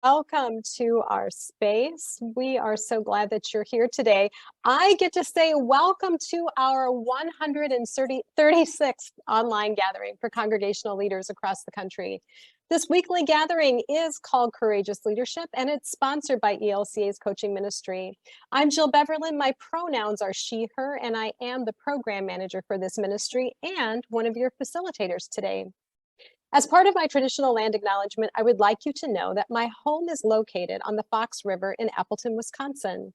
Welcome to our space. We are so glad that you're here today. I get to say welcome to our 136th online gathering for congregational leaders across the country. This weekly gathering is called Courageous Leadership, and it's sponsored by ELCA's coaching ministry. I'm Jill Beverlin. My pronouns are she, her, and I am the program manager for this ministry and one of your facilitators today. As part of my traditional land acknowledgement, I would like you to know that my home is located on the Fox River in Appleton, Wisconsin.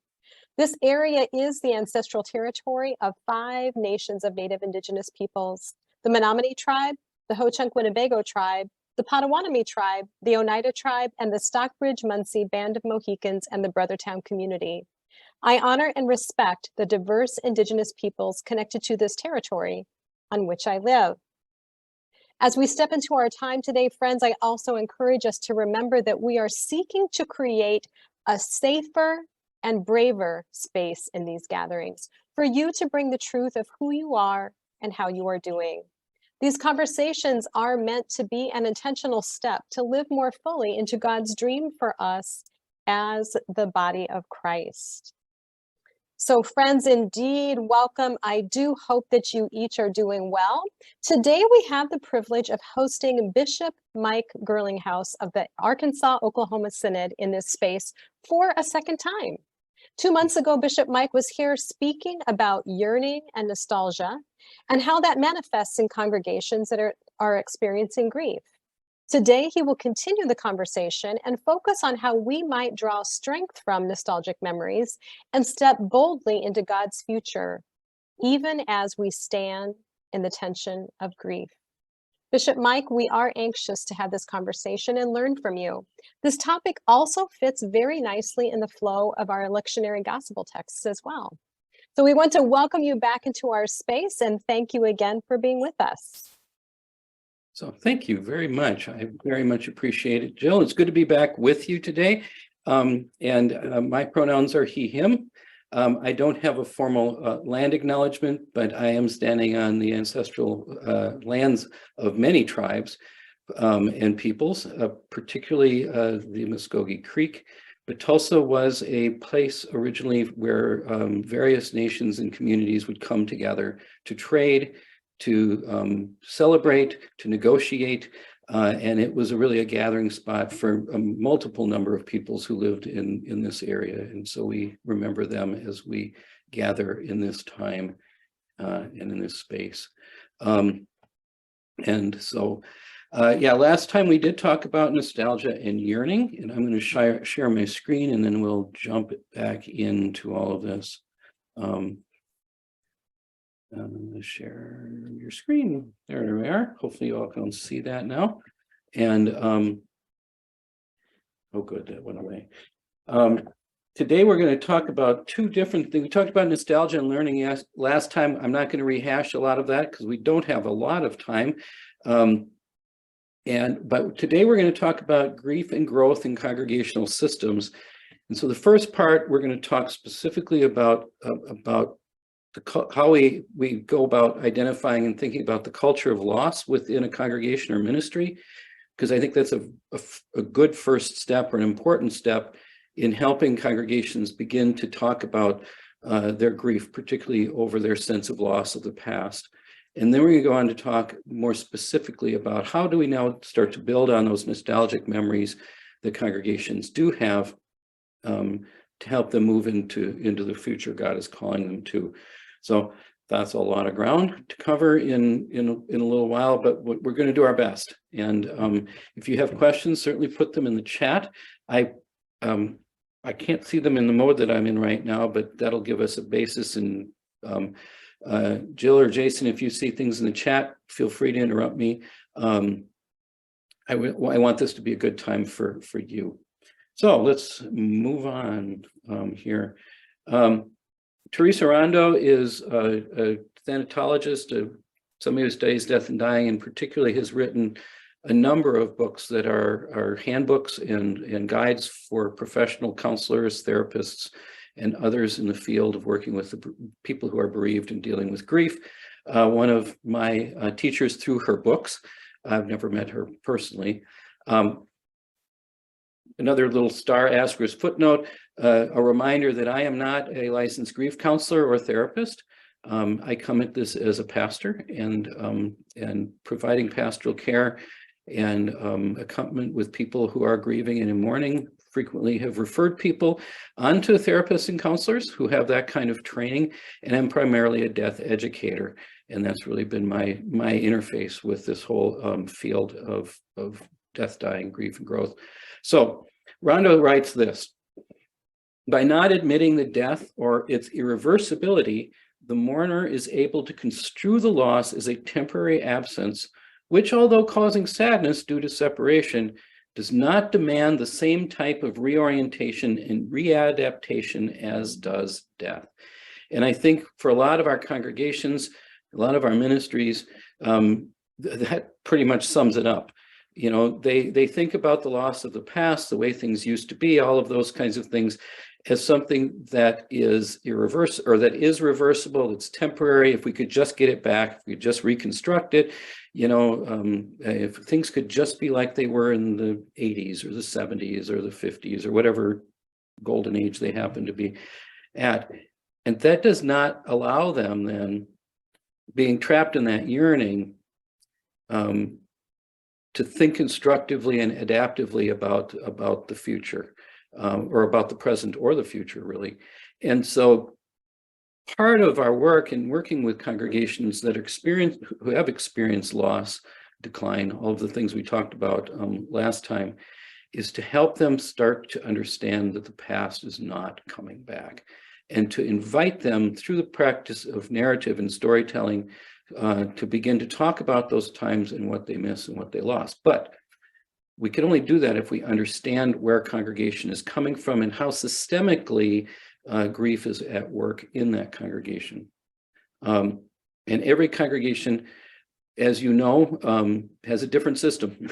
This area is the ancestral territory of 5 nations of Native Indigenous peoples: the Menominee tribe, the Ho-Chunk Winnebago tribe, the Potawatomi tribe, the Oneida tribe, and the Stockbridge-Munsee Band of Mohicans and the Brothertown community. I honor and respect the diverse Indigenous peoples connected to this territory on which I live. As we step into our time today, friends, I also encourage us to remember that we are seeking to create a safer and braver space in these gatherings for you to bring the truth of who you are and how you are doing. These conversations are meant to be an intentional step to live more fully into God's dream for us as the body of Christ. So friends, indeed, welcome. I do hope that you each are doing well. Today, we have the privilege of hosting Bishop Mike Girlinghouse of the Arkansas-Oklahoma Synod in this space for a second time. 2 months ago, Bishop Mike was here speaking about yearning and nostalgia and how that manifests in congregations that are experiencing grief. Today, he will continue the conversation and focus on how we might draw strength from nostalgic memories and step boldly into God's future, even as we stand in the tension of grief. Bishop Mike, we are anxious to have this conversation and learn from you. This topic also fits very nicely in the flow of our lectionary gospel texts as well. So we want to welcome you back into our space and thank you again for being with us. So thank you very much. I very much appreciate it. Jill, it's good to be back with you today. My pronouns are he, him. I don't have a formal land acknowledgement, but I am standing on the ancestral lands of many tribes and peoples, particularly the Muskogee Creek. But Tulsa was a place originally where various nations and communities would come together to trade, to celebrate, to negotiate, and it was really a gathering spot for a multiple number of peoples who lived in this area. And so we remember them as we gather in this time and in this space. Last time we did talk about nostalgia and yearning, and I'm going to share my screen and then we'll jump back into all of this. Share your screen. There we are. Hopefully you all can see that now. And oh good, that went away. Today we're going to talk about 2 different things. We talked about nostalgia and learning last time. I'm not going to rehash a lot of that because we don't have a lot of time. But today we're going to talk about grief and growth in congregational systems. And so the first part, we're going to talk specifically about how we go about identifying and thinking about the culture of loss within a congregation or ministry, because I think that's a good first step or an important step in helping congregations begin to talk about their grief, particularly over their sense of loss of the past. And then we're going to go on to talk more specifically about how do we now start to build on those nostalgic memories that congregations do have to help them move into the future God is calling them to. So that's a lot of ground to cover in a little while, but we're going to do our best. And if you have questions, certainly put them in the chat. I can't see them in the mode that I'm in right now, but that'll give us a basis. And Jill or Jason, if you see things in the chat, feel free to interrupt me. I want this to be a good time for you. So let's move on here. Teresa Rondo is a thanatologist, somebody who studies death and dying, and particularly has written a number of books that are handbooks and guides for professional counselors, therapists, and others in the field of working with the people who are bereaved and dealing with grief. One of my teachers through her books. I've never met her personally. another little star asterisk footnote, a reminder that I am not a licensed grief counselor or therapist. I come at this as a pastor and providing pastoral care and accompaniment with people who are grieving and in mourning. Frequently have referred people onto therapists and counselors who have that kind of training, and I'm primarily a death educator, and that's really been my interface with this whole field of death, dying, grief, and growth. So Rhonda writes this: by not admitting the death or its irreversibility, the mourner is able to construe the loss as a temporary absence, which, although causing sadness due to separation, does not demand the same type of reorientation and readaptation as does death. And I think for a lot of our congregations, a lot of our ministries, that pretty much sums it up. You know, they think about the loss of the past, the way things used to be, all of those kinds of things, as something that is irreversible, or that is reversible, that's temporary. If we could just get it back, if we could just reconstruct it, you know, if things could just be like they were in the 80s or the 70s or the 50s or whatever golden age they happen to be at. And that does not allow them then, being trapped in that yearning, to think constructively and adaptively about the future, or about the present or the future, really. And so part of our work in working with congregations that who have experienced loss, decline, all of the things we talked about last time, is to help them start to understand that the past is not coming back, and to invite them through the practice of narrative and storytelling to begin to talk about those times and what they miss and what they lost. But we can only do that if we understand where congregation is coming from and how systemically grief is at work in that congregation. And every congregation, as you know, has a different system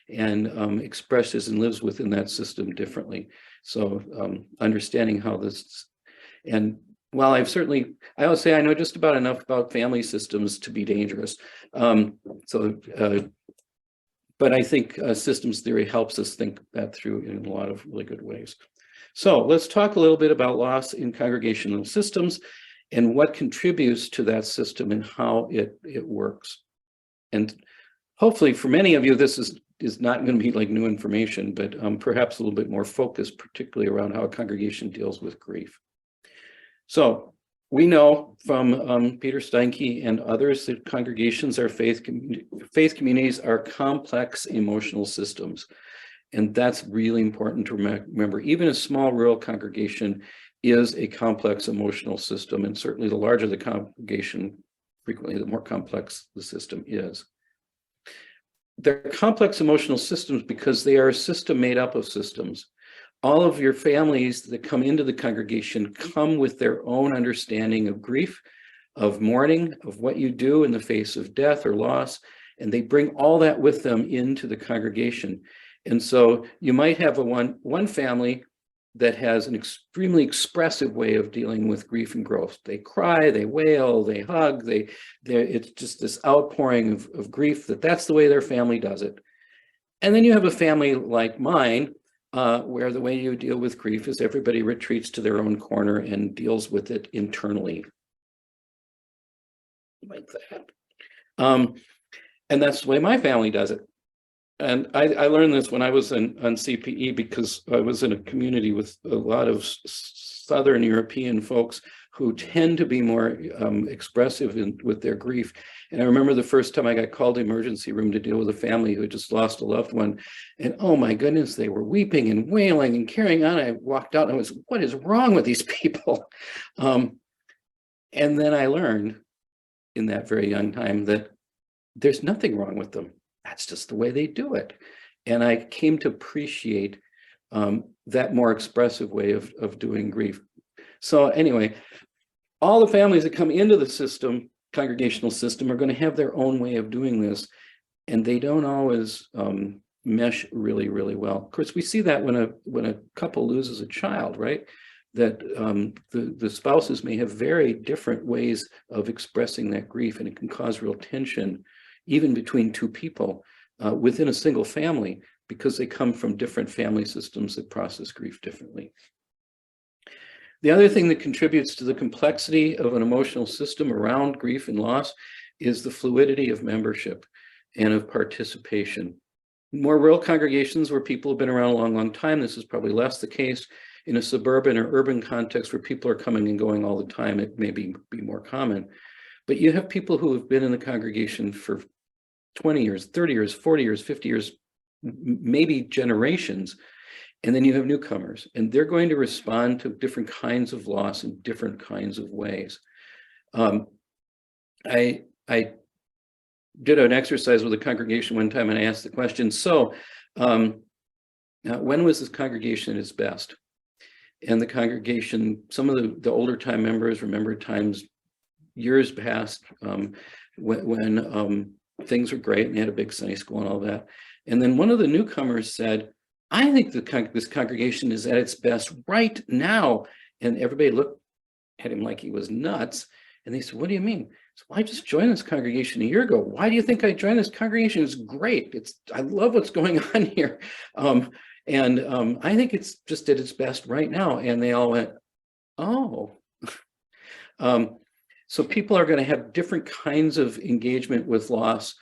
and expresses and lives within that system differently. So understanding how this, and while I always say I know just about enough about family systems to be dangerous. But I think systems theory helps us think that through in a lot of really good ways. So let's talk a little bit about loss in congregational systems and what contributes to that system and how it works. And hopefully for many of you, this is not going to be like new information, but perhaps a little bit more focused, particularly around how a congregation deals with grief. So we know from Peter Steinke and others that congregations or faith communities are complex emotional systems. And that's really important to remember. Even a small rural congregation is a complex emotional system. And certainly the larger the congregation, frequently the more complex the system is. They're complex emotional systems because they are a system made up of systems. All of your families that come into the congregation come with their own understanding of grief, of mourning, of what you do in the face of death or loss, and they bring all that with them into the congregation. And so you might have one family that has an extremely expressive way of dealing with grief and growth. They cry, they wail, they hug, it's just this outpouring of grief that's the way their family does it. And then you have a family like mine, where the way you deal with grief is everybody retreats to their own corner and deals with it internally. Like that. And that's the way my family does it. And I learned this when I was on CPE, because I was in a community with a lot of Southern European folks who tend to be more expressive with their grief. And I remember the first time I got called to the emergency room to deal with a family who had just lost a loved one. And oh my goodness, they were weeping and wailing and carrying on. I walked out and I was, what is wrong with these people? And then I learned in that very young time that there's nothing wrong with them. That's just the way they do it. And I came to appreciate that more expressive way of doing grief. So anyway, all the families that come into the system, congregational system, are going to have their own way of doing this, and they don't always mesh really, really well. Of course, we see that when a couple loses a child, right? That the spouses may have very different ways of expressing that grief, and it can cause real tension, even between two people within a single family, because they come from different family systems that process grief differently. The other thing that contributes to the complexity of an emotional system around grief and loss is the fluidity of membership and of participation. In more rural congregations where people have been around a long, long time, this is probably less the case. In a suburban or urban context where people are coming and going all the time, it may be more common. But you have people who have been in the congregation for 20 years, 30 years, 40 years, 50 years, maybe generations. And then you have newcomers, and they're going to respond to different kinds of loss in different kinds of ways. I did an exercise with a congregation one time, and I asked the question, so when was this congregation at its best? And the congregation, some of the older time members remember times years past when things were great and they had a big Sunday school and all that. And then one of the newcomers said, I think this congregation is at its best right now. And everybody looked at him like he was nuts. And they said, what do you mean? So, well, I just joined this congregation a year ago. Why do you think I joined this congregation? It's great. I love what's going on here. I think it's just at its best right now. And they all went, oh. So people are going to have different kinds of engagement with loss,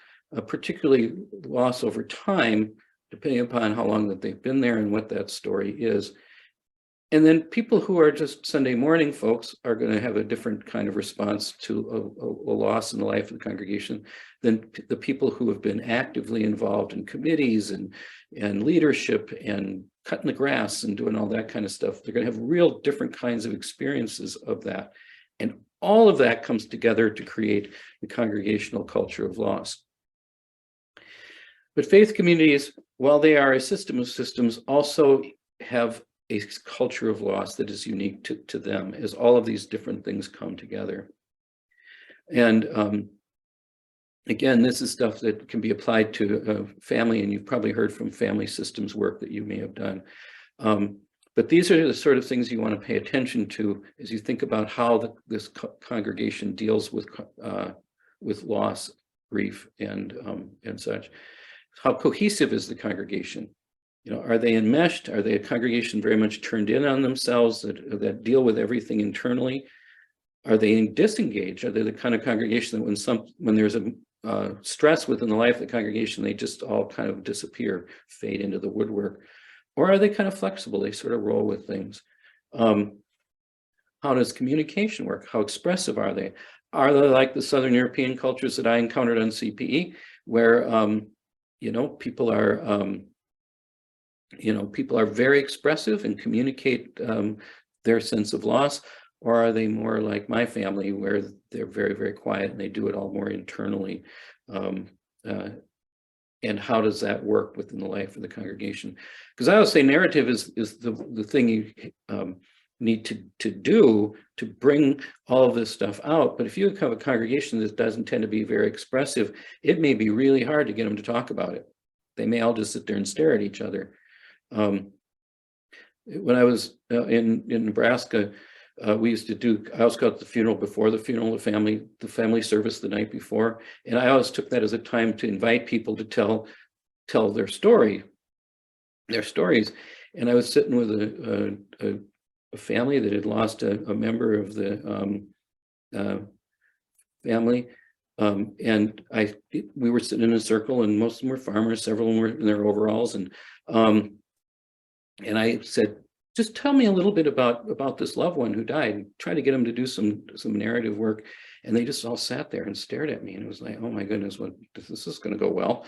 particularly loss over time, depending upon how long that they've been there and what that story is. And then people who are just Sunday morning folks are going to have a different kind of response to a loss in the life of the congregation than the people who have been actively involved in committees and leadership and cutting the grass and doing all that kind of stuff. They're going to have real different kinds of experiences of that. And all of that comes together to create the congregational culture of loss. But faith communities, while they are a system of systems, also have a culture of loss that is unique to them as all of these different things come together. And again, this is stuff that can be applied to family, and you've probably heard from family systems work that you may have done. But these are the sort of things you want to pay attention to as you think about how this congregation deals with loss, grief, and such. How cohesive is the congregation? You know, are they enmeshed? Are they a congregation very much turned in on themselves that deal with everything internally? Are they disengaged? Are they the kind of congregation that when there's a stress within the life of the congregation, they just all kind of disappear, fade into the woodwork? Or are they kind of flexible? They sort of roll with things. How does communication work? How expressive are they? Are they like the Southern European cultures that I encountered on CPE, where people are very expressive and communicate their sense of loss? Or are they more like my family, where they're very, very quiet and they do it all more internally? And how does that work within the life of the congregation? Because I always say narrative is the thing you need to do to bring all of this stuff out. But if you have a congregation that doesn't tend to be very expressive, it may be really hard to get them to talk about it. They may all just sit there and stare at each other. When I was in Nebraska, we used to do, I always called it the funeral before the funeral, the family service the night before. And I always took that as a time to invite people to tell their stories. And I was sitting with a family that had lost a member of the family. And we were sitting in a circle, and most of them were farmers, several of them were in their overalls. And I said, just tell me a little bit about this loved one who died, and try to get them to do some narrative work. And they just all sat there and stared at me. And it was like, oh my goodness, this is going to go well.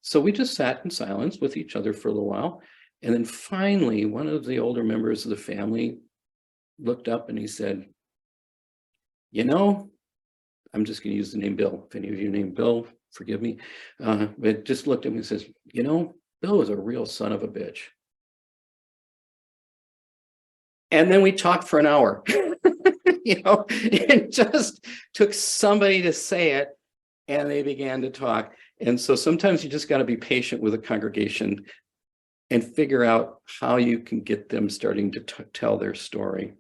So we just sat in silence with each other for a little while. And then finally, one of the older members of the family looked up and he said, I'm just going to use the name Bill. If any of you named Bill, forgive me. But just looked at me and says, Bill was a real son of a bitch. And then we talked for an hour. It just took somebody to say it, and they began to talk. And so sometimes you just got to be patient with a congregation and figure out how you can get them starting to tell their story.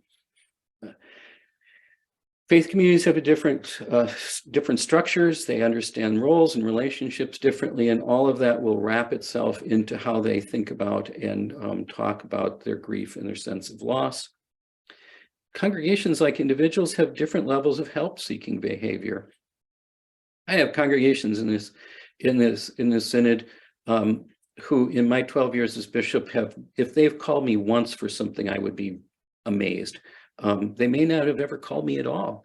Faith communities have a different structures. They understand roles and relationships differently, and all of that will wrap itself into how they think about and talk about their grief and their sense of loss. Congregations, like individuals, have different levels of help-seeking behavior. I have congregations in this synod who, in my 12 years as bishop, if they've called me once for something, I would be amazed. They may not have ever called me at all.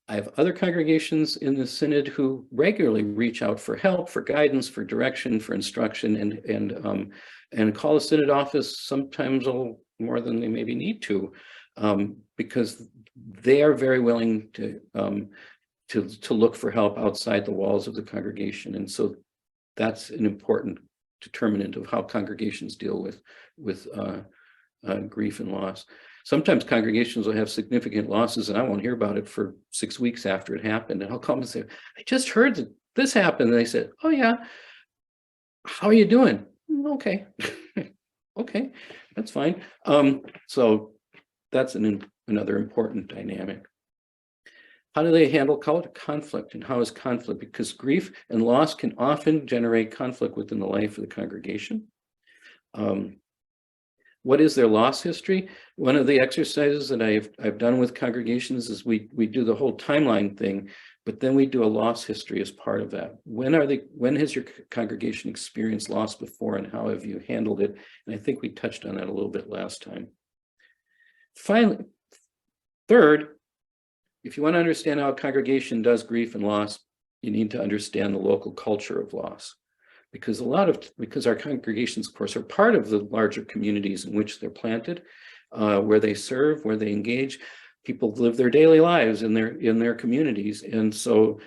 I have other congregations in the synod who regularly reach out for help, for guidance, for direction, for instruction, and call the synod office sometimes a little more than they maybe need to, because they are very willing to look for help outside the walls of the congregation. And so that's an important determinant of how congregations deal with grief and loss. Sometimes congregations will have significant losses and I won't hear about it for 6 weeks after it happened. And I'll come and say, I just heard that this happened. And they said, oh yeah, how are you doing? Okay. Okay, that's fine. So that's another important dynamic. How do they handle conflict, and how is conflict? Because grief and loss can often generate conflict within the life of the congregation. What is their loss history? One of the exercises that I've done with congregations is we do the whole timeline thing, but then we do a loss history as part of that. When has your congregation experienced loss before, and how have you handled it? And I think we touched on that a little bit last time. Finally, third, if you want to understand how a congregation does grief and loss, you need to understand the local culture of loss. Because our congregations, of course, are part of the larger communities in which they're planted, where they serve, where they engage. People live their daily lives in their communities, and so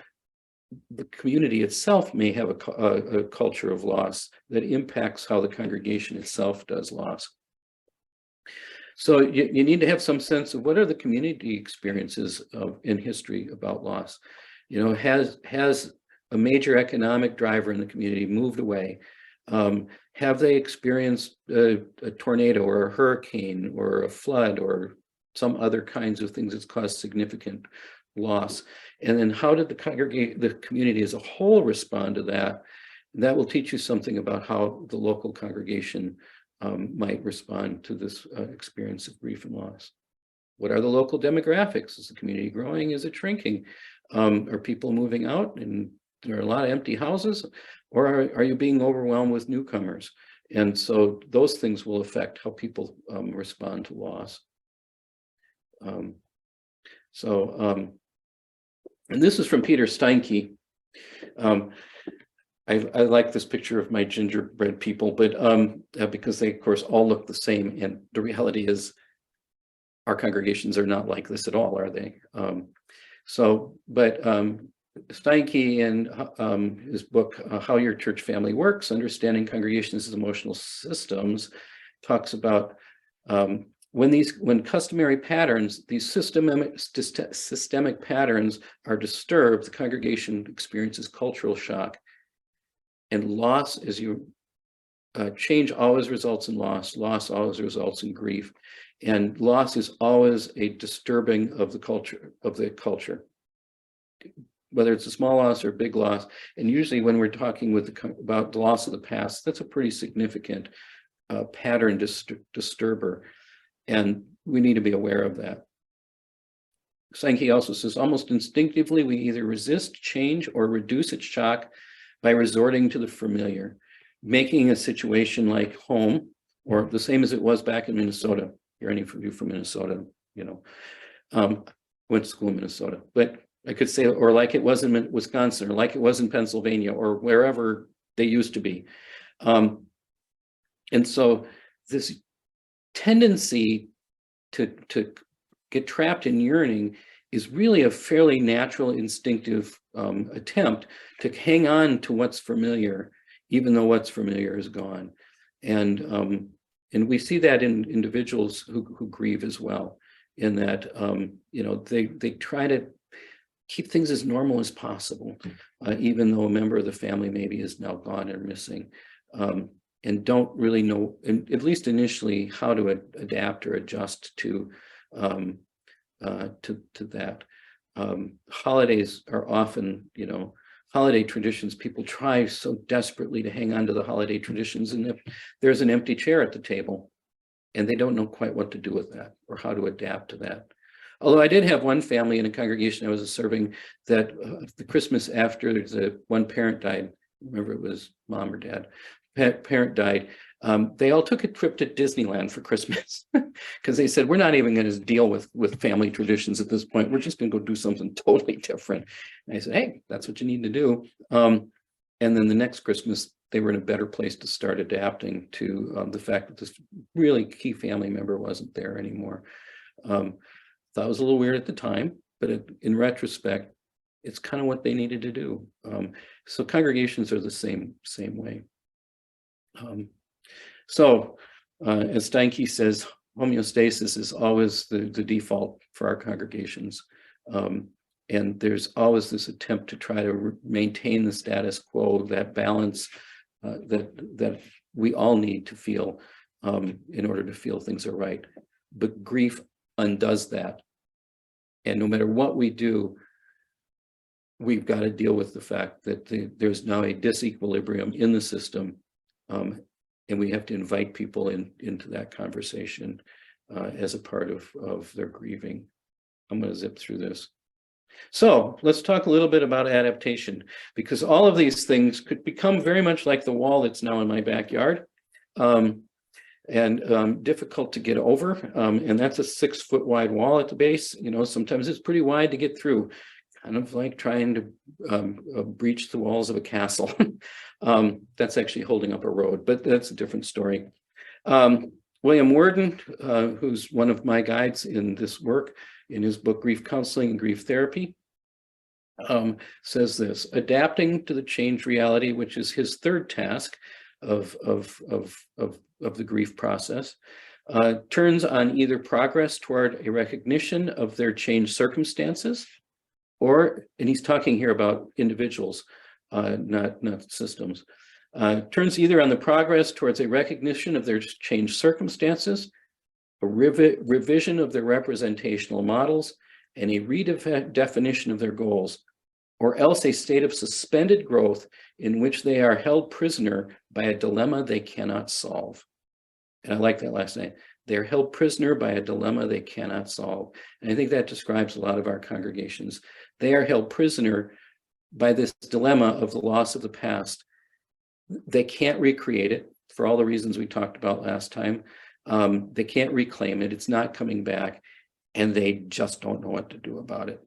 the community itself may have a culture of loss that impacts how the congregation itself does loss. So you need to have some sense of what are the community experiences in history about loss. You know, has a major economic driver in the community moved away? Have they experienced a tornado or a hurricane or a flood or some other kinds of things that's caused significant loss? And then how did the community as a whole respond to that? And that will teach you something about how the local congregation might respond to this experience of grief and loss. What are the local demographics? Is the community growing? Is it shrinking? Are people moving out and there are a lot of empty houses? Or are you being overwhelmed with newcomers? And so those things will affect how people respond to loss. And this is from Peter Steinke. I like this picture of my gingerbread people, but because they, of course, all look the same. And the reality is our congregations are not like this at all, are they? Steinke, in his book, How Your Church Family Works, Understanding Congregations as Emotional Systems, talks about when customary patterns, these systemic patterns are disturbed, the congregation experiences cultural shock. And loss, as you change always results in loss. Loss always results in grief. And loss is always a disturbing of the culture, whether it's a small loss or a big loss. And usually when we're talking about the loss of the past, that's a pretty significant pattern disturber. And we need to be aware of that. Sankey also says, almost instinctively, we either resist change or reduce its shock by resorting to the familiar, making a situation like home, or the same as it was back in Minnesota. Here, any of you from Minnesota, you know, went to school in Minnesota, but I could say, or like it was in Wisconsin, or like it was in Pennsylvania, or wherever they used to be. And so this tendency to get trapped in yearning is really a fairly natural, instinctive attempt to hang on to what's familiar, even though what's familiar is gone. And we see that in individuals who grieve as well, in that you know, they try to keep things as normal as possible, even though a member of the family maybe is now gone or missing, and don't really know, at least initially, how to adapt or adjust to that. Holidays are often, holiday traditions. People try so desperately to hang on to the holiday traditions, and if there's an empty chair at the table, and they don't know quite what to do with that or how to adapt to that. Although I did have one family in a congregation I was serving that the Christmas after one parent died, remember it was mom or dad, parent died, they all took a trip to Disneyland for Christmas because they said, we're not even going to deal with family traditions at this point. We're just going to go do something totally different. And I said, hey, that's what you need to do. And then the next Christmas, they were in a better place to start adapting to the fact that this really key family member wasn't there anymore. Thought it was a little weird at the time, but in retrospect, it's kind of what they needed to do. So congregations are the same way. As Steinke says, homeostasis is always the default for our congregations. And there's always this attempt to try to maintain the status quo, that balance that we all need to feel in order to feel things are right. But grief undoes that. And no matter what we do, we've got to deal with the fact that there's now a disequilibrium in the system. And we have to invite people into that conversation as a part of their grieving. I'm going to zip through this. So let's talk a little bit about adaptation, because all of these things could become very much like the wall that's now in my backyard, and difficult to get over. And that's a 6-foot wide wall at the base. Sometimes it's pretty wide to get through, kind of like trying to breach the walls of a castle. That's actually holding up a road, but that's a different story. William Worden, who's one of my guides in this work, in his book, Grief Counseling and Grief Therapy, says this: adapting to the changed reality, which is his third task of the grief process, turns on either progress toward a recognition of their changed circumstances, and he's talking here about individuals, not systems, turns either on the progress towards a recognition of their changed circumstances, a revision of their representational models, and a redefinition of their goals, or else a state of suspended growth in which they are held prisoner by a dilemma they cannot solve. And I like that last name. They're held prisoner by a dilemma they cannot solve. And I think that describes a lot of our congregations. They are held prisoner by this dilemma of the loss of the past. They can't recreate it for all the reasons we talked about last time. They can't reclaim it. It's not coming back. And they just don't know what to do about it.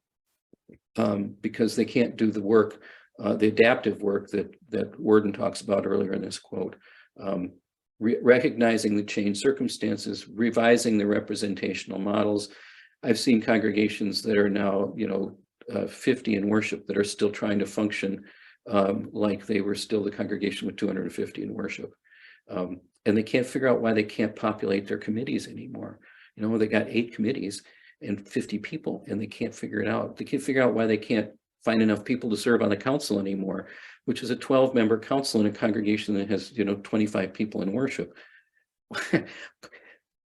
Because they can't do the work, the adaptive work that Worden talks about earlier in this quote. Recognizing the changed circumstances, revising the representational models. I've seen congregations that are now, 50 in worship that are still trying to function like they were still the congregation with 250 in worship. And they can't figure out why they can't populate their committees anymore. They got 8 committees and 50 people, and they can't figure it out. They can't figure out why they can't find enough people to serve on the council anymore, which is a 12-member council in a congregation that has, 25 people in worship.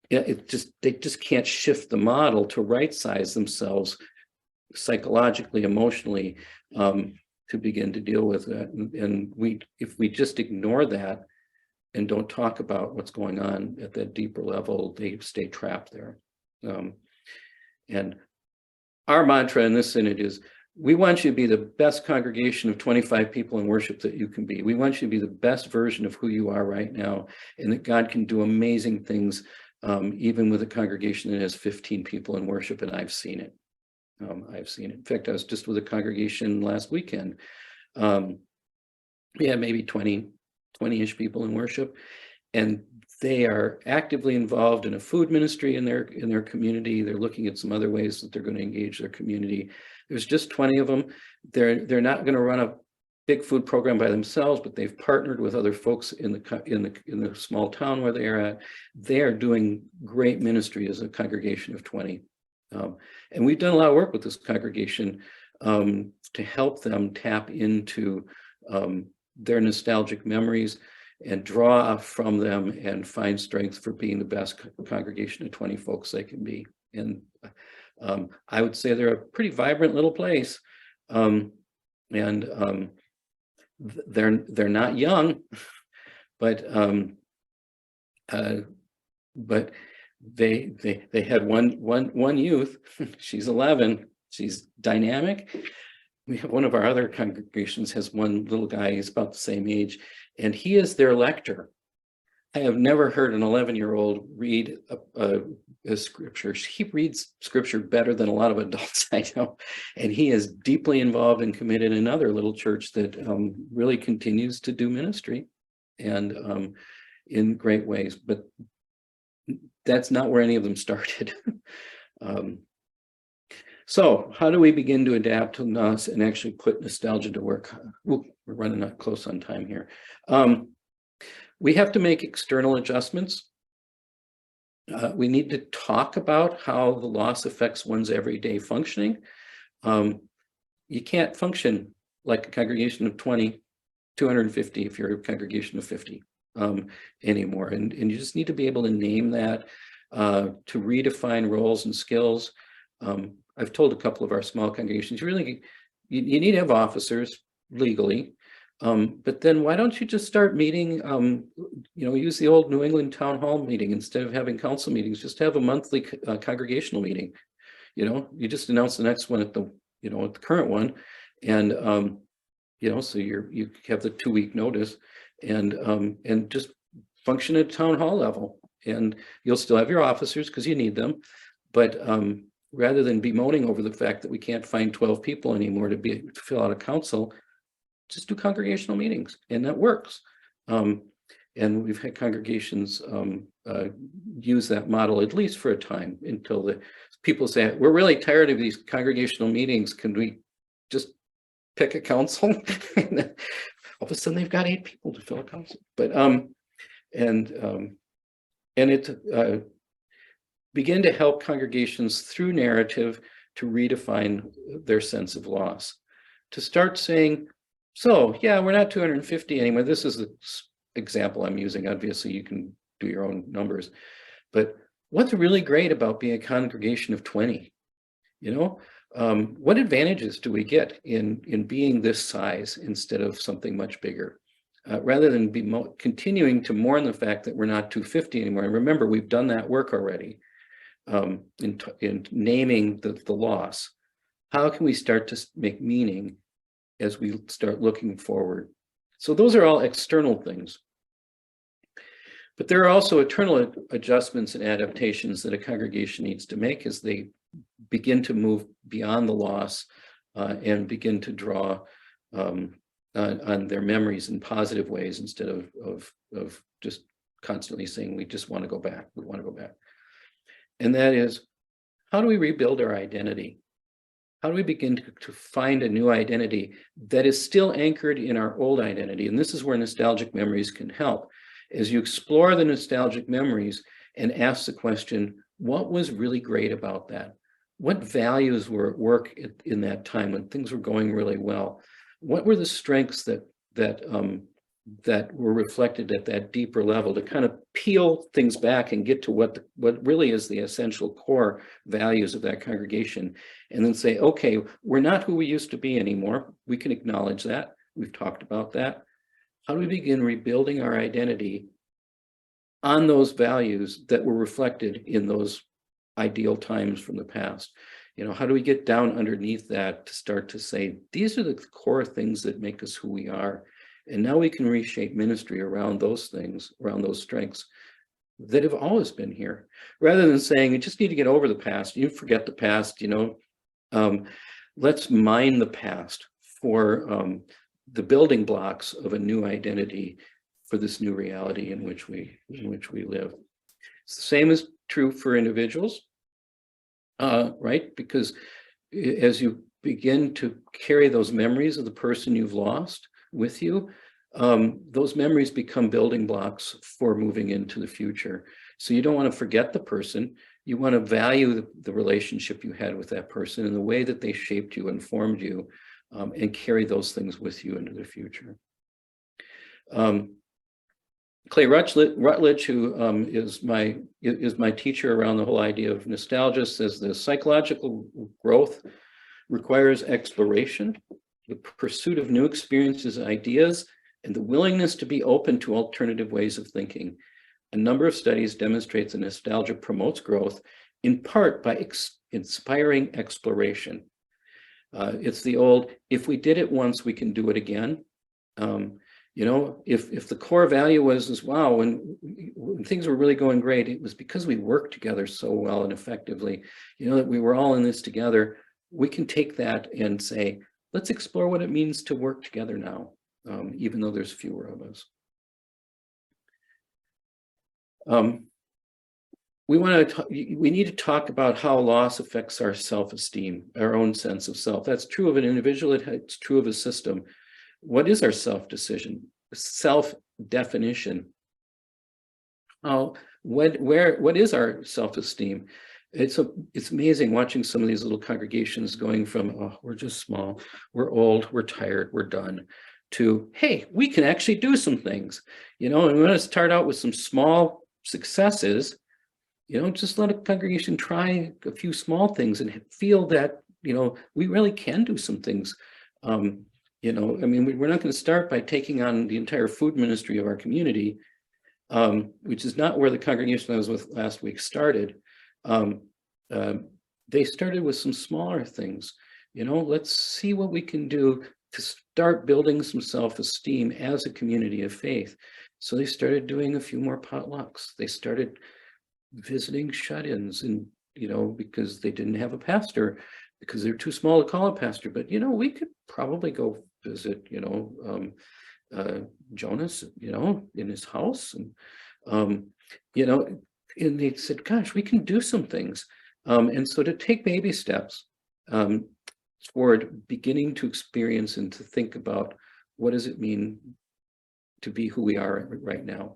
They just can't shift the model to right-size themselves psychologically, emotionally, to begin to deal with that. And if we just ignore that and don't talk about what's going on at that deeper level, they stay trapped there. And our mantra in this synod is, we want you to be the best congregation of 25 people in worship that you can be. We want you to be the best version of who you are right now, and that God can do amazing things, even with a congregation that has 15 people in worship, and I've seen it. I've seen it. In fact, I was just with a congregation last weekend. We had maybe 20-ish people in worship, and they are actively involved in a food ministry in their community. They're looking at some other ways that they're going to engage their community. There's just 20 of them. They're not going to run a big food program by themselves, but they've partnered with other folks in the small town where they are at. They are doing great ministry as a congregation of 20. And we've done a lot of work with this congregation to help them tap into their nostalgic memories and draw from them and find strength for being the best congregation of 20 folks they can be. And I would say they're a pretty vibrant little place. And they're not young, but they had one youth. She's 11. She's dynamic. We have one of our other congregations has one little guy. He's about the same age, and he is their lector. I have never heard an 11-year-old read a scripture. He reads scripture better than a lot of adults I know, and he is deeply involved and committed in another little church that really continues to do ministry, and in great ways. But that's not where any of them started. So how do we begin to adapt to NOS and actually put nostalgia to work? Ooh, we're running up close on time here. We have to make external adjustments. We need to talk about how the loss affects one's everyday functioning. You can't function like a congregation of 20, 250 if you're a congregation of 50 anymore. And you just need to be able to name that, to redefine roles and skills. I've told a couple of our small congregations, you need to have officers legally. But then why don't you just start meeting, use the old New England town hall meeting instead of having council meetings, just have a monthly congregational meeting. You just announce the next one at the current one. And, so you have the 2-week notice and just function at town hall level, and you'll still have your officers because you need them. But rather than bemoaning over the fact that we can't find 12 people anymore to fill out a council, just do congregational meetings, and that works. And we've had congregations use that model at least for a time until the people say, we're really tired of these congregational meetings. Can we just pick a council? And then all of a sudden they've got 8 people to fill a council. But begin to help congregations through narrative to redefine their sense of loss, to start saying, so yeah, we're not 250 anymore. This is the example I'm using. Obviously, you can do your own numbers, but what's really great about being a congregation of 20? What advantages do we get in being this size instead of something much bigger? Rather than continuing to mourn the fact that we're not 250 anymore. And remember, we've done that work already in naming the loss. How can we start to make meaning as we start looking forward? So those are all external things. But there are also internal adjustments and adaptations that a congregation needs to make as they begin to move beyond the loss and begin to draw on their memories in positive ways instead of just constantly saying, we just want to go back, we want to go back. And that is, how do we rebuild our identity? How do we begin to find a new identity that is still anchored in our old identity? And this is where nostalgic memories can help. As you explore the nostalgic memories and ask the question, what was really great about that? What values were at work in that time when things were going really well? What were the strengths that were reflected at that deeper level, to kind of peel things back and get to what really is the essential core values of that congregation, and then say, okay, we're not who we used to be anymore. We can acknowledge that. We've talked about that. How do we begin rebuilding our identity on those values that were reflected in those ideal times from the past? How do we get down underneath that to start to say, these are the core things that make us who we are? And now we can reshape ministry around those things, around those strengths that have always been here, rather than saying, you just need to get over the past. You forget the past, let's mine the past for the building blocks of a new identity for this new reality in which we live. It's the same is true for individuals, right? Because as you begin to carry those memories of the person you've lost with you, those memories become building blocks for moving into the future. So you don't want to forget the person. You want to value the relationship you had with that person and the way that they shaped you and formed you, and carry those things with you into the future. Clay Rutledge, who is my teacher around the whole idea of nostalgia, says the psychological growth requires exploration, the pursuit of new experiences and ideas, and the willingness to be open to alternative ways of thinking. A number of studies demonstrate that nostalgia promotes growth, in part by inspiring exploration. It's the old, if we did it once, we can do it again. If the core value was wow, when things were really going great, it was because we worked together so well and effectively, that we were all in this together. We can take that and say, let's explore what it means to work together now, even though there's fewer of us. We need to talk about how loss affects our self-esteem, our own sense of self. That's true of an individual, it's true of a system. What is our self-definition? What is our self-esteem? It's amazing watching some of these little congregations going from, oh, we're just small, we're old, we're tired, we're done, to, hey, we can actually do some things, and we want to start out with some small successes, just let a congregation try a few small things and feel that, we really can do some things. We're not going to start by taking on the entire food ministry of our community, which is not where the congregation I was with last week started. They started with some smaller things. Let's see what we can do to start building some self-esteem as a community of faith. So they started doing a few more potlucks. They started visiting shut-ins, and because they didn't have a pastor, because they're too small to call a pastor. But we could probably go visit Jonas in his house, and and they said, gosh, we can do some things. And so to take baby steps toward beginning to experience and to think about what does it mean to be who we are right now,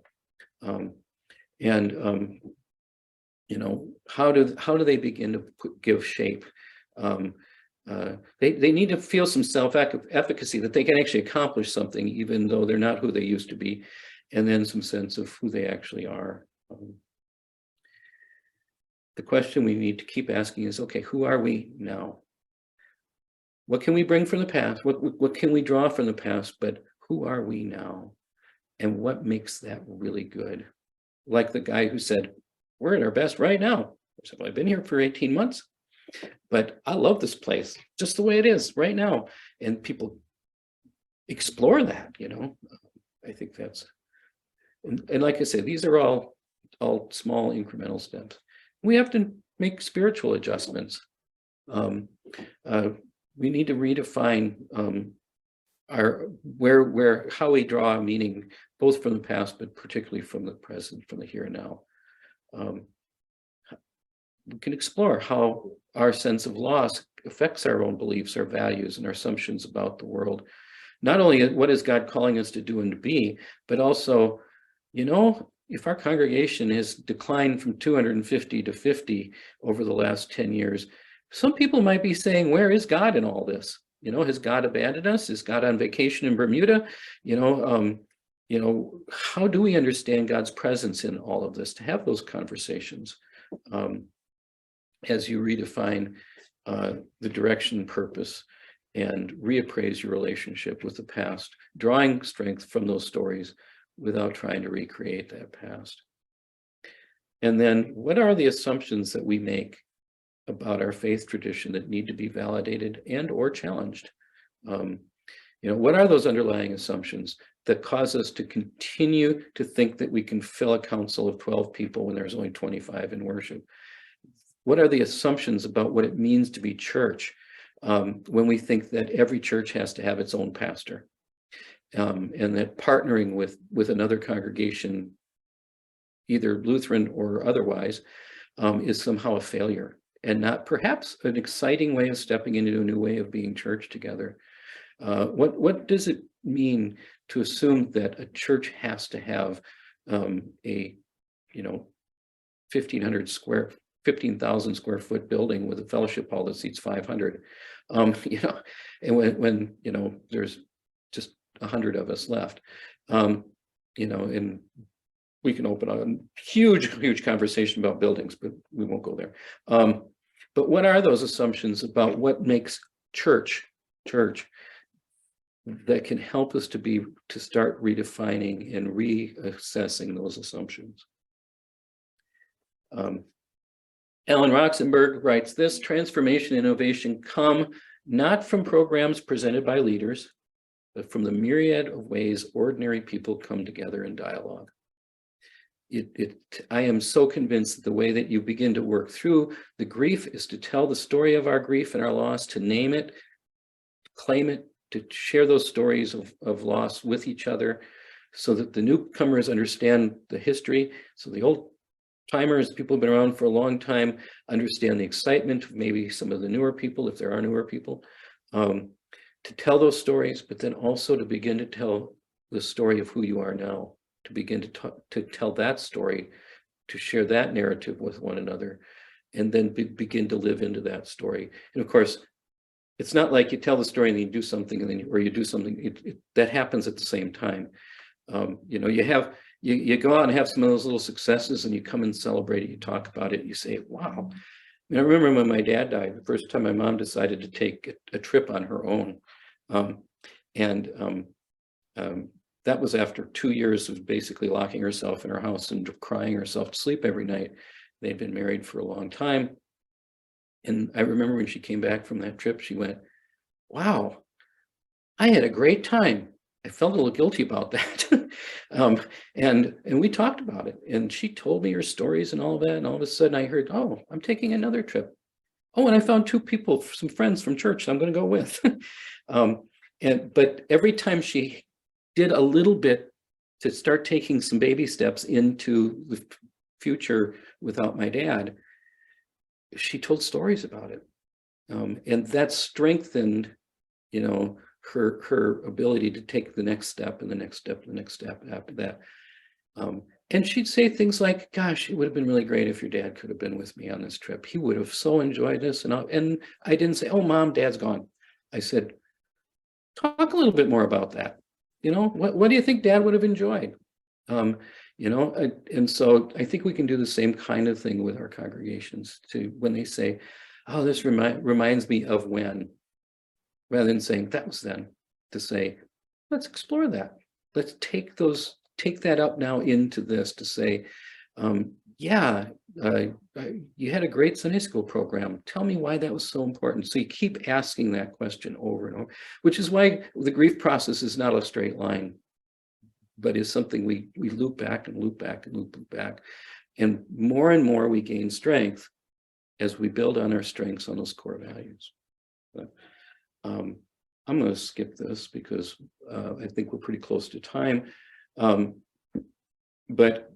how do they begin to give shape? They need to feel some self-efficacy, that they can actually accomplish something even though they're not who they used to be, and then some sense of who they actually are. The question we need to keep asking is, okay, who are we now? What can we bring from the past? What can we draw from the past? But who are we now? And what makes that really good? Like the guy who said, we're at our best right now. I've been here for 18 months, but I love this place just the way it is right now. And people explore that, I think that's, and like I said, these are all small incremental steps. We have to make spiritual adjustments. We need to redefine how we draw meaning, both from the past, but particularly from the present, from the here and now. We can explore how our sense of loss affects our own beliefs, our values, and our assumptions about the world. Not only what is God calling us to do and to be, but also, if our congregation has declined from 250 to 50 over the last 10 years, some people might be saying, where is God in all this? Has God abandoned us? Is God on vacation in Bermuda? How do we understand God's presence in all of this? To have those conversations as you redefine the direction, purpose, and reappraise your relationship with the past, drawing strength from those stories without trying to recreate that past. And then what are the assumptions that we make about our faith tradition that need to be validated and or challenged? What are those underlying assumptions that cause us to continue to think that we can fill a council of 12 people when there's only 25 in worship? What are the assumptions about what it means to be church when we think that every church has to have its own pastor, and that partnering with another congregation, either Lutheran or otherwise, is somehow a failure and not perhaps an exciting way of stepping into a new way of being church together? What does it mean to assume that a church has to have a 15,000 square foot building with a fellowship hall that seats 500, and when there's just 100 of us left, and we can open a huge conversation about buildings, but we won't go there. But what are those assumptions about what makes church that can help us to start redefining and reassessing those assumptions? Alan Roxenberg writes this: transformation and innovation come not from programs presented by leaders, but from the myriad of ways ordinary people come together in dialogue. I am so convinced that the way that you begin to work through the grief is to tell the story of our grief and our loss, to name it, claim it, to share those stories of loss with each other, so that the newcomers understand the history, so the old timers, people who've been around for a long time, understand the excitement of maybe some of the newer people, if there are newer people, to tell those stories, but then also to begin to tell the story of who you are now, to begin to tell that story, to share that narrative with one another, and then begin to live into that story. And of course, it's not like you tell the story and then you do something, and then you do something. That happens at the same time. You go out and have some of those little successes, and you come and celebrate it. You talk about it. And you say, "Wow." I remember when my dad died, the first time my mom decided to take a trip on her own, that was after 2 years of basically locking herself in her house and crying herself to sleep every night. They'd been married for a long time. And I remember when she came back from that trip, she went, "Wow, I had a great time." I felt a little guilty about that. And we talked about it. And she told me her stories and all of that. And all of a sudden I heard, "Oh, I'm taking another trip. Oh, and I found 2 people, some friends from church I'm going to go with." But every time she did a little bit to start taking some baby steps into the future without my dad, she told stories about it. And that strengthened, her ability to take the next step and the next step and the next step after that. And she'd say things like, "Gosh, it would have been really great if your dad could have been with me on this trip. He would have so enjoyed this." And I didn't say, "Oh, Mom, Dad's gone." I said, "Talk a little bit more about that. What do you think Dad would have enjoyed?" And so I think we can do the same kind of thing with our congregations too, when they say, "Oh, this reminds me of when," rather than saying "that was then," to say, "Let's explore that. Let's take that up now into this," to say, "You had a great Sunday school program. Tell me why that was so important." So you keep asking that question over and over, which is why the grief process is not a straight line, but is something we loop back and loop back and loop back. And more we gain strength as we build on our strengths on those core values. But, I'm going to skip this because I think we're pretty close to time. But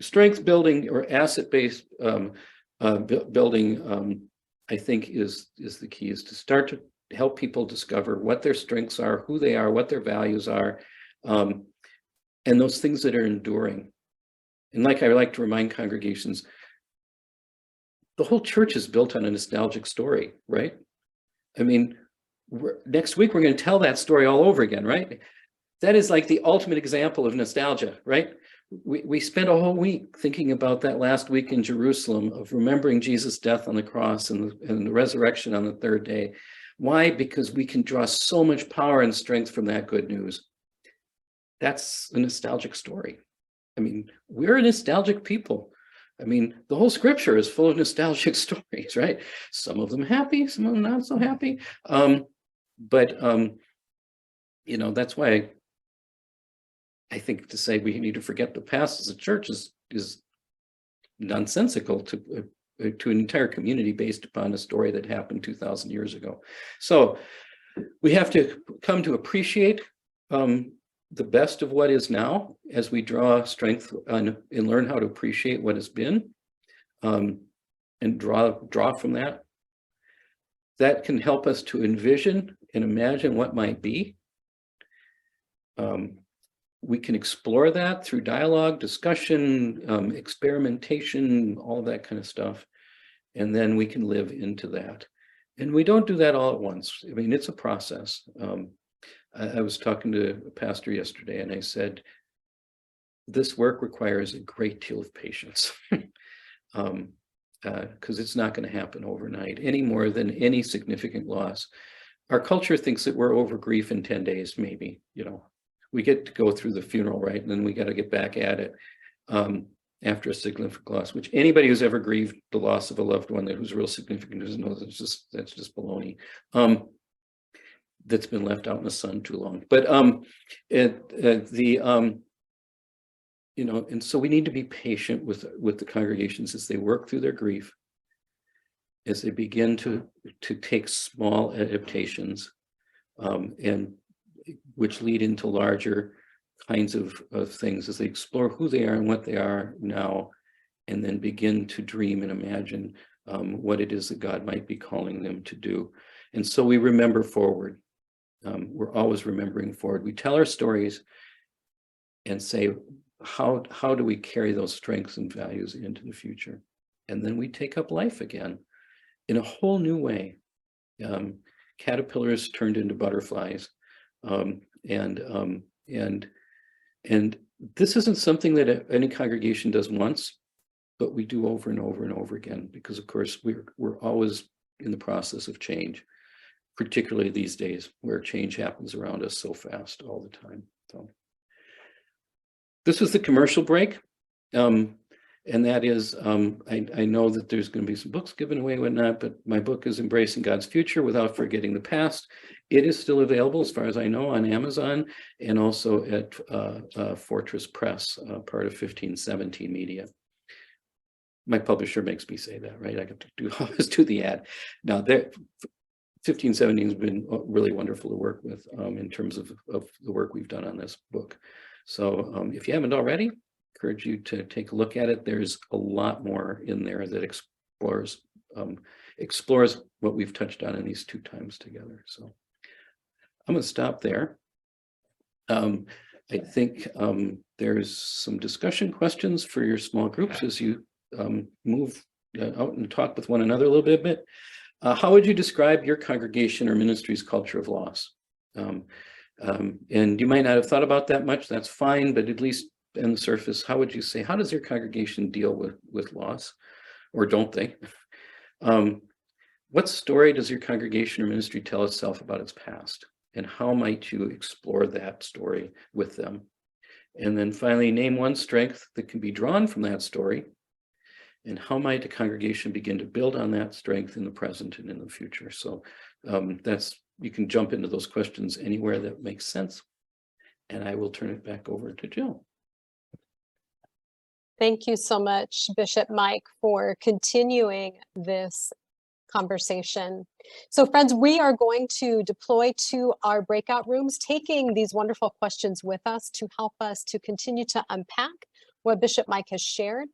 strength building or asset-based building, I think is the key, is to start to help people discover what their strengths are, who they are, what their values are, and those things that are enduring. And like I like to remind congregations, the whole church is built on a nostalgic story, right? I mean, next week we're going to tell that story all over again, right? That is like the ultimate example of nostalgia, right? We spent a whole week thinking about that last week in Jerusalem, of remembering Jesus' death on the cross and the resurrection on the third day. Why? Because we can draw so much power and strength from that good news. That's a nostalgic story. I mean, we're a nostalgic people. I mean, the whole scripture is full of nostalgic stories, right? Some of them happy, some of them not so happy. That's why I think to say we need to forget the past as a church is nonsensical to an entire community based upon a story that happened 2,000 years ago. So we have to come to appreciate the best of what is now as we draw strength and learn how to appreciate what has been, and draw from that. That can help us to envision and imagine what might be. We can explore that through dialogue, discussion, experimentation, all of that kind of stuff. And then we can live into that. And we don't do that all at once. I mean, it's a process. I was talking to a pastor yesterday, and I said, this work requires a great deal of patience. Because it's not going to happen overnight any more than any significant loss. Our culture thinks that we're over grief in 10 days, maybe, we get to go through the funeral, right? And then we got to get back at it after a significant loss, which anybody who's ever grieved the loss of a loved one that was real significant doesn't know that's just baloney. That's been left out in the sun too long. But and so we need to be patient with the congregations as they work through their grief, as they begin to take small adaptations, and which lead into larger kinds of things as they explore who they are and what they are now, and then begin to dream and imagine what it is that God might be calling them to do. And so we remember forward. We're always remembering forward. We tell our stories and say, how do we carry those strengths and values into the future? And then we take up life again in a whole new way. Caterpillars turned into butterflies. And this isn't something that any congregation does once, but we do over and over and over again, because of course we're always in the process of change, particularly these days where change happens around us so fast all the time. So this was the commercial break. And that is, I know that there's going to be some books given away and whatnot, but my book is Embracing God's Future Without Forgetting the Past. It is still available, as far as I know, on Amazon and also at Fortress Press, part of 1517 Media. My publisher makes me say that, right? I have to always do the ad. Now, 1517 has been really wonderful to work with in terms of the work we've done on this book. So if you haven't already, I encourage you to take a look at it. There's a lot more in there that explores what we've touched on in these 2 times together. So I'm going to stop there. I think there's some discussion questions for your small groups as you move out and talk with one another a little bit. How would you describe your congregation or ministry's culture of loss? And you might not have thought about that much, that's fine, but at least on the surface, how would you say, how does your congregation deal with loss, or don't they? What story does your congregation or ministry tell itself about its past, and how might you explore that story with them? And then finally, name one strength that can be drawn from that story, and how might the congregation begin to build on that strength in the present and in the future? So you can jump into those questions anywhere that makes sense. And I will turn it back over to Jill. Thank you so much, Bishop Mike, for continuing this conversation. So friends, we are going to deploy to our breakout rooms, taking these wonderful questions with us to help us to continue to unpack what Bishop Mike has shared,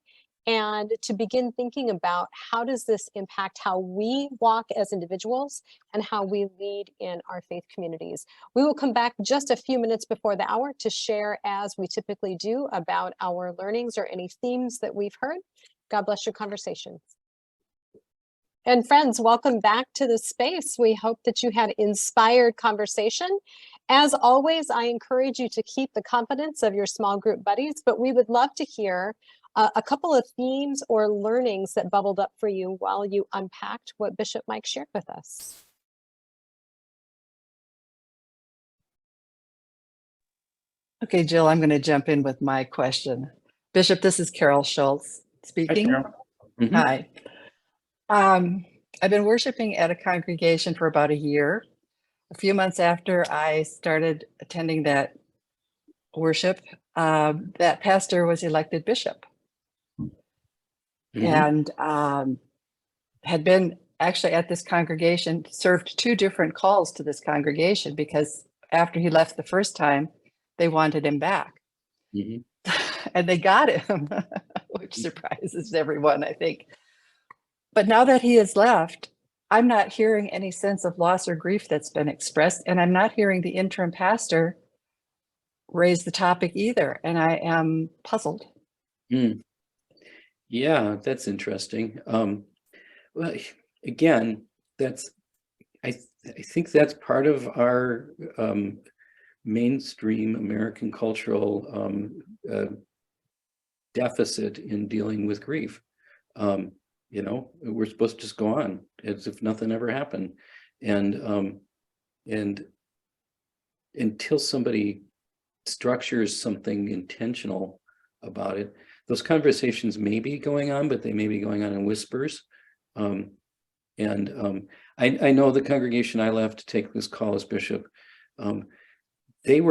and to begin thinking about how does this impact how we walk as individuals and how we lead in our faith communities. We will come back just a few minutes before the hour to share, as we typically do, about our learnings or any themes that we've heard. God bless your conversations. And friends, welcome back to the space. We hope that you had inspired conversation. As always, I encourage you to keep the confidence of your small group buddies, but we would love to hear a couple of themes or learnings that bubbled up for you while you unpacked what Bishop Mike shared with us. Okay, Jill, I'm going to jump in with my question. Bishop, this is Carol Schultz speaking. Hi, Carol. Hi. I've been worshiping at a congregation for about a year. A few months after I started attending that worship, that pastor was elected bishop. And had been actually at this congregation, served 2 different calls to this congregation, because after he left the first time, they wanted him back. And they got him, which surprises everyone, I think. But now that he has left, I'm not hearing any sense of loss or grief that's been expressed, and I'm not hearing the interim pastor raise the topic either, and I am puzzled. Yeah, that's interesting. Well, again, I think that's part of our mainstream American cultural deficit in dealing with grief. You know, we're supposed to just go on as if nothing ever happened. And until somebody structures something intentional about it, those conversations may be going on, but they may be going on in whispers. I know the congregation I left to take this call as bishop, it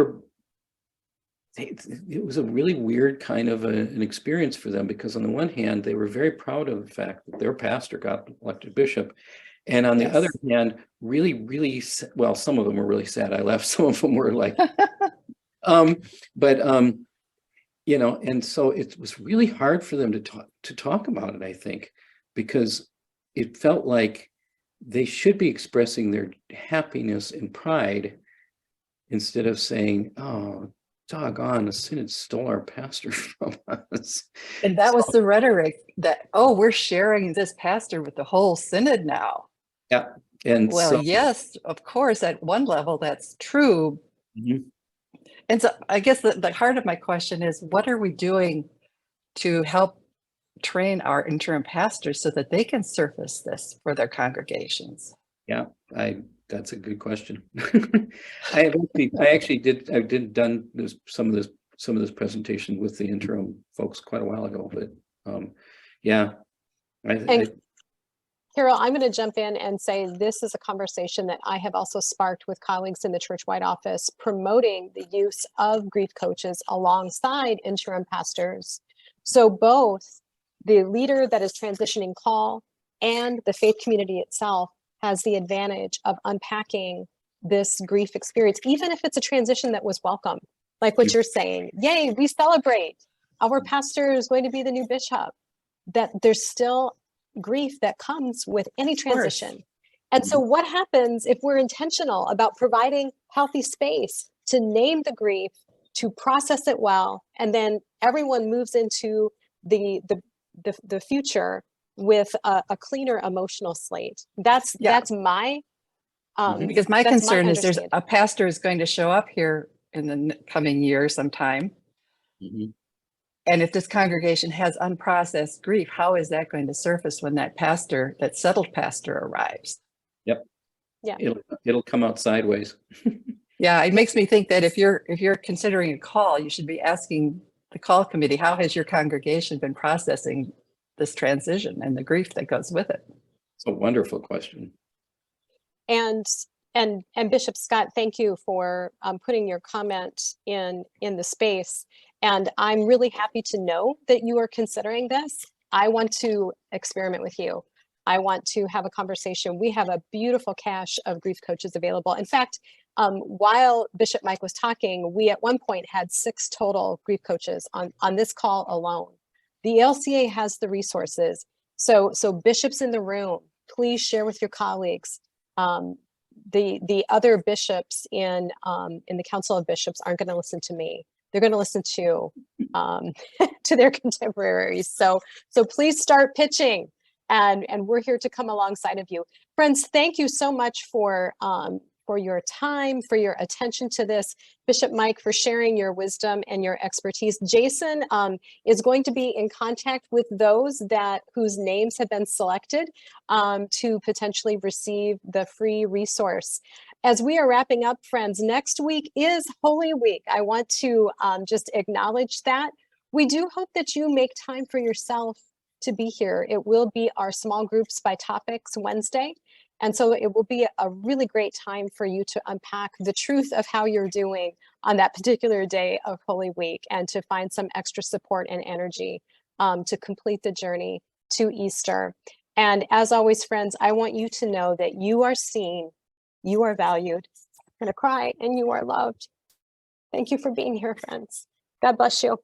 was a really weird kind of an experience for them, because on the one hand, they were very proud of the fact that their pastor got elected bishop. And on the other hand, really, really, well, some of them were really sad I left. Some of them were like, you know, and so it was really hard for them to talk about it, I think, because it felt like they should be expressing their happiness and pride instead of saying, oh, doggone, the synod stole our pastor from us. And that was the rhetoric that, oh, we're sharing this pastor with the whole synod now. Yeah. And well, so, yes, of course, at one level, that's true. Mhm. And so I guess the heart of my question is, what are we doing to help train our interim pastors so that they can surface this for their congregations? Yeah, that's a good question. I've done some of this presentation with the interim folks quite a while ago, but yeah. Carol, I'm going to jump in and say this is a conversation that I have also sparked with colleagues in the church-wide office, promoting the use of grief coaches alongside interim pastors. So both the leader that is transitioning call and the faith community itself has the advantage of unpacking this grief experience, even if it's a transition that was welcome. Like what you're saying, yay, we celebrate. Our pastor is going to be the new bishop. That there's still grief that comes with any transition. And so what happens if we're intentional about providing healthy space to name the grief, to process it well, and then everyone moves into the future with a cleaner emotional slate? That's my because my concern is there's a pastor is going to show up here in the coming year sometime. Mm-hmm. And if this congregation has unprocessed grief, how is that going to surface when that settled pastor arrives? Yep. Yeah. It'll come out sideways. Yeah, it makes me think that if you're considering a call, you should be asking the call committee, how has your congregation been processing this transition and the grief that goes with it? It's a wonderful question. And Bishop Scott, thank you for putting your comment in the space. And I'm really happy to know that you are considering this. I want to experiment with you. I want to have a conversation. We have a beautiful cache of grief coaches available. In fact, while Bishop Mike was talking, we at one point had 6 total grief coaches on this call alone. The LCA has the resources. So bishops in the room, please share with your colleagues. The other bishops in the Council of Bishops aren't going to listen to me. They're going to listen to their contemporaries. So please start pitching, and we're here to come alongside of you. Friends, thank you so much for your time, for your attention to this. Bishop Mike, for sharing your wisdom and your expertise. Jason is going to be in contact with those whose names have been selected to potentially receive the free resource. As we are wrapping up, friends, next week is Holy Week. I want to just acknowledge that. We do hope that you make time for yourself to be here. It will be our small groups by topics Wednesday. And so it will be a really great time for you to unpack the truth of how you're doing on that particular day of Holy Week, and to find some extra support and energy to complete the journey to Easter. And as always, friends, I want you to know that you are seen, you are valued, I'm gonna cry, and you are loved. Thank you for being here, friends. God bless you.